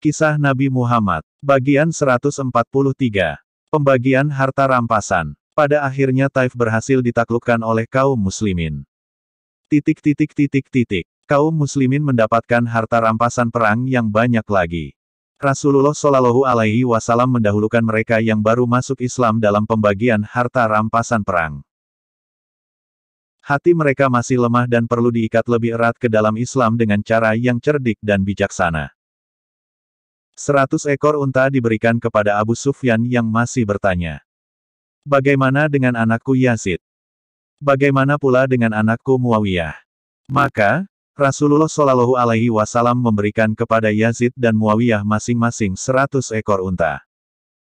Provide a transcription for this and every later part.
Kisah Nabi Muhammad, bagian 143. Pembagian harta rampasan. Pada akhirnya Taif berhasil ditaklukkan oleh kaum muslimin. Kaum muslimin mendapatkan harta rampasan perang yang banyak lagi. Rasulullah Shallallahu Alaihi Wasallam mendahulukan mereka yang baru masuk Islam dalam pembagian harta rampasan perang. Hati mereka masih lemah dan perlu diikat lebih erat ke dalam Islam dengan cara yang cerdik dan bijaksana. 100 ekor unta diberikan kepada Abu Sufyan yang masih bertanya. Bagaimana dengan anakku Yazid? Bagaimana pula dengan anakku Muawiyah? Maka, Rasulullah Shallallahu Alaihi Wasallam memberikan kepada Yazid dan Muawiyah masing-masing 100 ekor unta.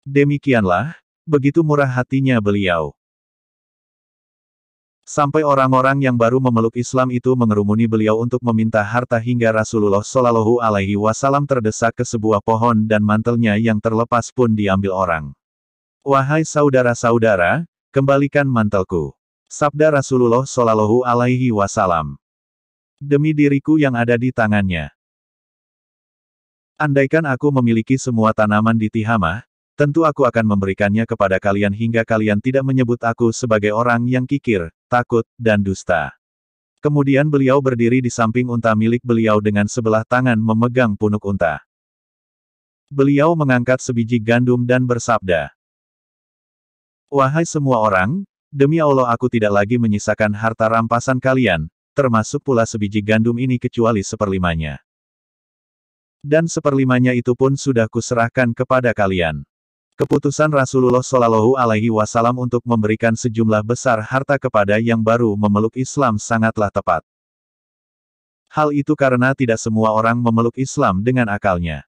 Demikianlah, begitu murah hatinya beliau. Sampai orang-orang yang baru memeluk Islam itu mengerumuni beliau untuk meminta harta hingga Rasulullah Shallallahu Alaihi Wasallam terdesak ke sebuah pohon dan mantelnya yang terlepas pun diambil orang. Wahai saudara-saudara, kembalikan mantelku. Sabda Rasulullah Shallallahu Alaihi Wasallam. Demi diriku yang ada di tangannya. Andaikan aku memiliki semua tanaman di Tihamah, tentu aku akan memberikannya kepada kalian hingga kalian tidak menyebut aku sebagai orang yang kikir, takut, dan dusta. Kemudian beliau berdiri di samping unta milik beliau dengan sebelah tangan memegang punuk unta. Beliau mengangkat sebiji gandum dan bersabda. Wahai semua orang, demi Allah aku tidak lagi menyisakan harta rampasan kalian, termasuk pula sebiji gandum ini kecuali seperlimanya. Dan seperlimanya itu pun sudah kuserahkan kepada kalian. Keputusan Rasulullah Shallallahu Alaihi Wasallam untuk memberikan sejumlah besar harta kepada yang baru memeluk Islam sangatlah tepat. Hal itu karena tidak semua orang memeluk Islam dengan akalnya.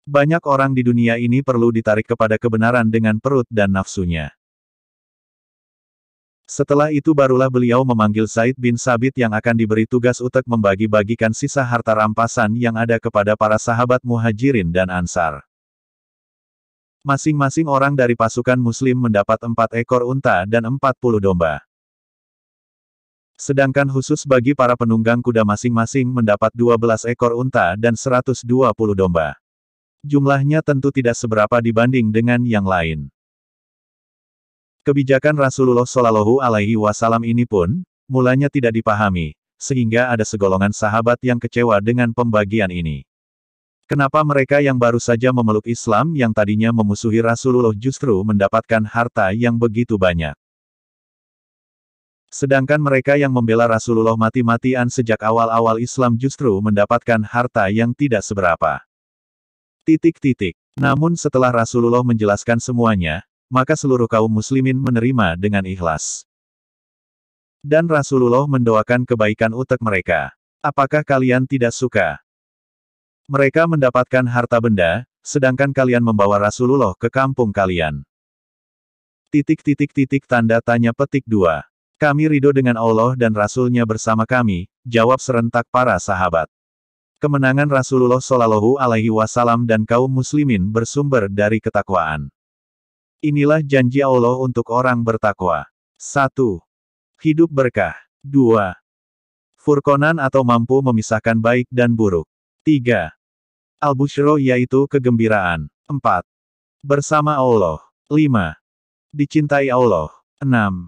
Banyak orang di dunia ini perlu ditarik kepada kebenaran dengan perut dan nafsunya. Setelah itu barulah beliau memanggil Zaid bin Sabit yang akan diberi tugas untuk membagi-bagikan sisa harta rampasan yang ada kepada para sahabat Muhajirin dan Ansar. Masing-masing orang dari pasukan muslim mendapat 4 ekor unta dan 40 domba. Sedangkan khusus bagi para penunggang kuda masing-masing mendapat 12 ekor unta dan 120 domba. Jumlahnya tentu tidak seberapa dibanding dengan yang lain. Kebijakan Rasulullah Shallallahu Alaihi Wasallam ini pun, mulanya tidak dipahami, sehingga ada segolongan sahabat yang kecewa dengan pembagian ini. Kenapa mereka yang baru saja memeluk Islam yang tadinya memusuhi Rasulullah justru mendapatkan harta yang begitu banyak? Sedangkan mereka yang membela Rasulullah mati-matian sejak awal-awal Islam justru mendapatkan harta yang tidak seberapa. Namun setelah Rasulullah menjelaskan semuanya, maka seluruh kaum muslimin menerima dengan ikhlas. Dan Rasulullah mendoakan kebaikan untuk mereka. Apakah kalian tidak suka? Mereka mendapatkan harta benda, sedangkan kalian membawa Rasulullah ke kampung kalian. Tanda tanya petik 2. Kami ridho dengan Allah dan Rasul-Nya bersama kami, jawab serentak para sahabat. Kemenangan Rasulullah Shallallahu Alaihi Wasallam dan kaum muslimin bersumber dari ketakwaan. Inilah janji Allah untuk orang bertakwa. 1. Hidup berkah. 2. Furqonan atau mampu memisahkan baik dan buruk. 3. Al-Bushro yaitu kegembiraan. 4. Bersama Allah. 5. Dicintai Allah. 6.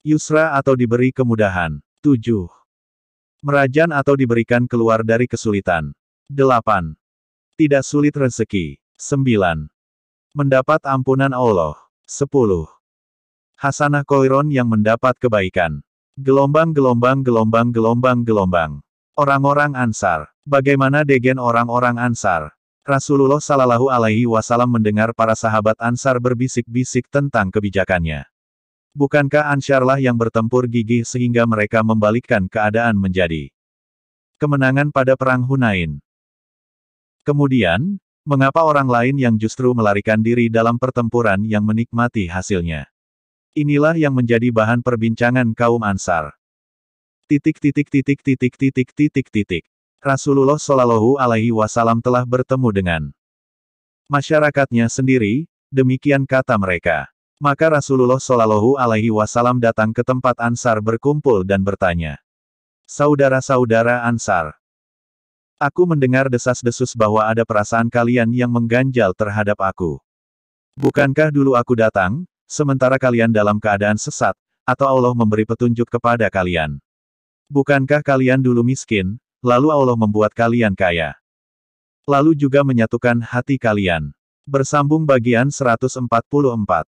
Yusra atau diberi kemudahan. 7. Merajan atau diberikan keluar dari kesulitan. 8. Tidak sulit rezeki. 9. Mendapat ampunan Allah. 10. Hasanah Khairon yang mendapat kebaikan. Gelombang. Orang-orang Ansar. Bagaimana degen orang-orang Ansar? Rasulullah Shallallahu Alaihi Wasallam mendengar para sahabat Ansar berbisik-bisik tentang kebijakannya. Bukankah Ansarlah yang bertempur gigih sehingga mereka membalikkan keadaan menjadi kemenangan pada perang Hunain? Kemudian, mengapa orang lain yang justru melarikan diri dalam pertempuran yang menikmati hasilnya? Inilah yang menjadi bahan perbincangan kaum Ansar. Rasulullah Shallallahu Alaihi Wasallam telah bertemu dengan masyarakatnya sendiri, demikian kata mereka. Maka Rasulullah Shallallahu Alaihi Wasallam datang ke tempat Ansar berkumpul dan bertanya. Saudara-saudara Ansar, Aku mendengar desas-desus bahwa ada perasaan kalian yang mengganjal terhadap aku. Bukankah dulu aku datang, sementara kalian dalam keadaan sesat, atau Allah memberi petunjuk kepada kalian? Bukankah kalian dulu miskin, lalu Allah membuat kalian kaya? Lalu juga menyatukan hati kalian. Bersambung bagian 144.